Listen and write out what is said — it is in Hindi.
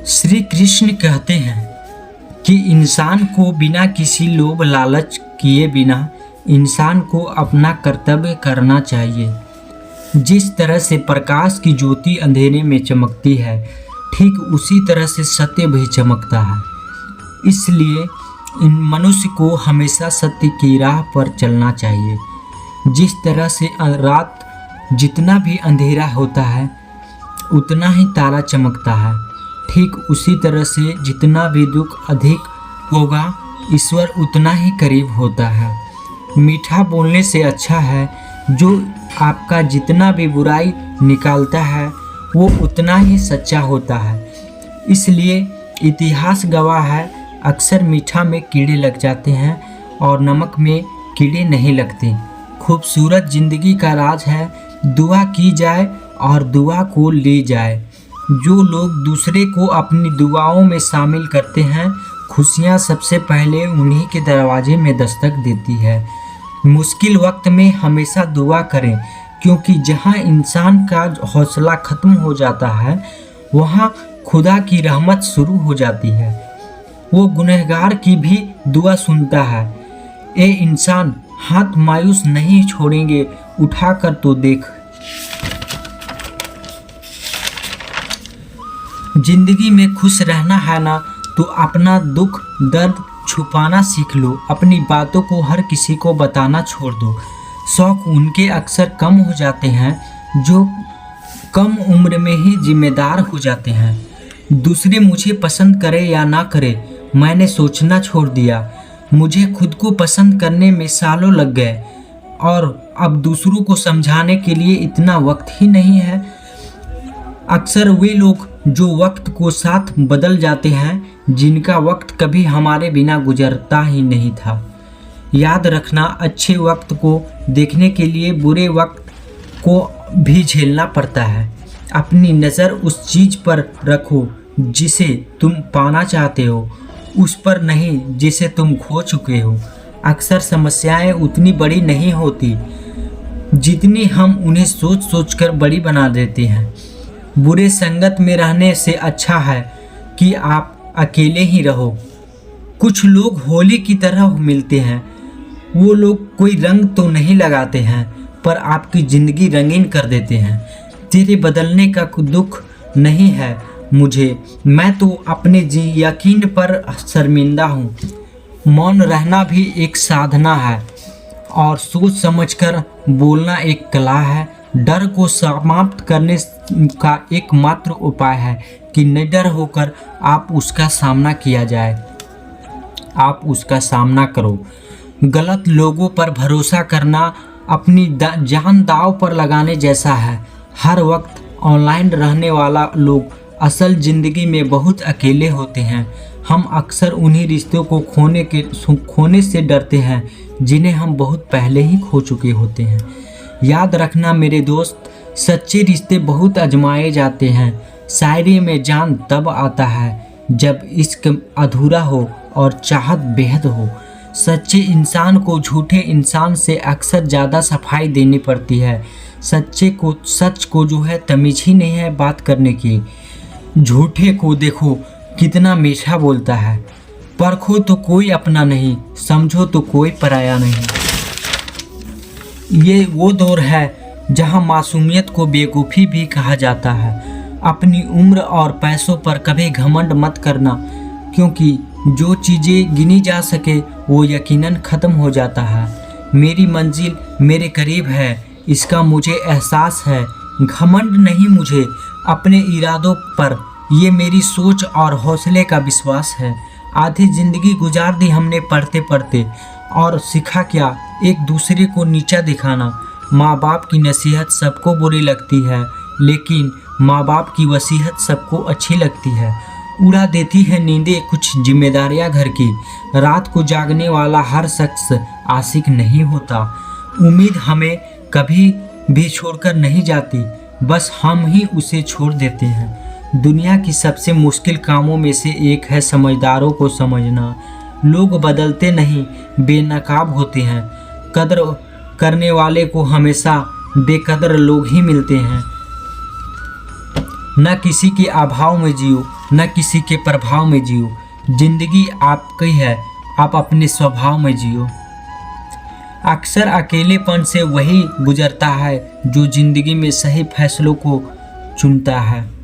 श्री कृष्ण कहते हैं कि इंसान को बिना किसी लोभ लालच किए बिना इंसान को अपना कर्तव्य करना चाहिए। जिस तरह से प्रकाश की ज्योति अंधेरे में चमकती है, ठीक उसी तरह से सत्य भी चमकता है। इसलिए इन मनुष्य को हमेशा सत्य की राह पर चलना चाहिए। जिस तरह से रात जितना भी अंधेरा होता है उतना ही तारा चमकता है, ठीक उसी तरह से जितना भी दुख अधिक होगा ईश्वर उतना ही करीब होता है। मीठा बोलने से अच्छा है जो आपका जितना भी बुराई निकालता है वो उतना ही सच्चा होता है। इसलिए इतिहास गवाह है, अक्सर मीठा में कीड़े लग जाते हैं और नमक में कीड़े नहीं लगते। खूबसूरत जिंदगी का राज है दुआ की जाए और दुआ को ली जाए। जो लोग दूसरे को अपनी दुआओं में शामिल करते हैं, खुशियाँ सबसे पहले उन्हीं के दरवाजे में दस्तक देती है। मुश्किल वक्त में हमेशा दुआ करें, क्योंकि जहाँ इंसान का हौसला ख़त्म हो जाता है वहाँ खुदा की रहमत शुरू हो जाती है। वो गुनहगार की भी दुआ सुनता है। ए इंसान, हाथ मायूस नहीं छोड़ेंगे, उठाकर तो देख। जिंदगी में खुश रहना है ना, तो अपना दुख दर्द छुपाना सीख लो। अपनी बातों को हर किसी को बताना छोड़ दो। शौक उनके अक्सर कम हो जाते हैं जो कम उम्र में ही जिम्मेदार हो जाते हैं। दूसरे मुझे पसंद करे या ना करे, मैंने सोचना छोड़ दिया। मुझे खुद को पसंद करने में सालों लग गए और अब दूसरों को समझाने के लिए इतना वक्त ही नहीं है। अक्सर वे लोग जो वक्त को साथ बदल जाते हैं जिनका वक्त कभी हमारे बिना गुजरता ही नहीं था। याद रखना, अच्छे वक्त को देखने के लिए बुरे वक्त को भी झेलना पड़ता है। अपनी नज़र उस चीज़ पर रखो जिसे तुम पाना चाहते हो, उस पर नहीं जिसे तुम खो चुके हो। अक्सर समस्याएं उतनी बड़ी नहीं होती जितनी हम उन्हें सोच सोच कर बड़ी बना देते हैं। बुरे संगत में रहने से अच्छा है कि आप अकेले ही रहो। कुछ लोग होली की तरह मिलते हैं। वो लोग कोई रंग तो नहीं लगाते हैं पर आपकी ज़िंदगी रंगीन कर देते हैं। तेरे बदलने का दुख नहीं है मुझे, मैं तो अपने यकीन पर शर्मिंदा हूँ। मौन रहना भी एक साधना है और सोच समझकर बोलना एक कला है। डर को समाप्त करने का एकमात्र उपाय है कि निडर होकर आप उसका सामना किया जाए। आप उसका सामना करो। गलत लोगों पर भरोसा करना अपनी जान दांव पर लगाने जैसा है। हर वक्त ऑनलाइन रहने वाला लोग असल ज़िंदगी में बहुत अकेले होते हैं। हम अक्सर उन्हीं रिश्तों को खोने से डरते हैं जिन्हें हम बहुत पहले ही खो चुके होते हैं। याद रखना मेरे दोस्त, सच्चे रिश्ते बहुत आजमाए जाते हैं। शायरी में जान तब आता है जब इश्क अधूरा हो और चाहत बेहद हो। सच्चे इंसान को झूठे इंसान से अक्सर ज़्यादा सफाई देनी पड़ती है। सच को जो है तमीज़ ही नहीं है बात करने की। झूठे को देखो कितना मीठा बोलता है। परखो तो कोई अपना नहीं, समझो तो कोई पराया नहीं। ये वो दौर है जहाँ मासूमियत को बेवकूफ़ी भी कहा जाता है। अपनी उम्र और पैसों पर कभी घमंड मत करना, क्योंकि जो चीज़ें गिनी जा सके वो यकीनन ख़त्म हो जाता है। मेरी मंजिल मेरे करीब है, इसका मुझे एहसास है। घमंड नहीं मुझे अपने इरादों पर, ये मेरी सोच और हौसले का विश्वास है। आधी ज़िंदगी गुजार दी हमने पढ़ते पढ़ते, और सीखा क्या, एक दूसरे को नीचा दिखाना। माँ बाप की नसीहत सबको बुरी लगती है, लेकिन माँ बाप की वसीयत सबको अच्छी लगती है। उड़ा देती है नींदें कुछ जिम्मेदारियाँ घर की। रात को जागने वाला हर शख्स आशिक नहीं होता। उम्मीद हमें कभी भी छोड़कर नहीं जाती, बस हम ही उसे छोड़ देते हैं। दुनिया की सबसे मुश्किल कामों में से एक है समझदारों को समझना। लोग बदलते नहीं, बेनकाब होते हैं। कदर करने वाले को हमेशा बेकदर लोग ही मिलते हैं। न किसी के अभाव में जियो, न किसी के प्रभाव में जियो। जिंदगी आपकी है, आप अपने स्वभाव में जियो। अक्सर अकेलेपन से वही गुजरता है जो जिंदगी में सही फैसलों को चुनता है।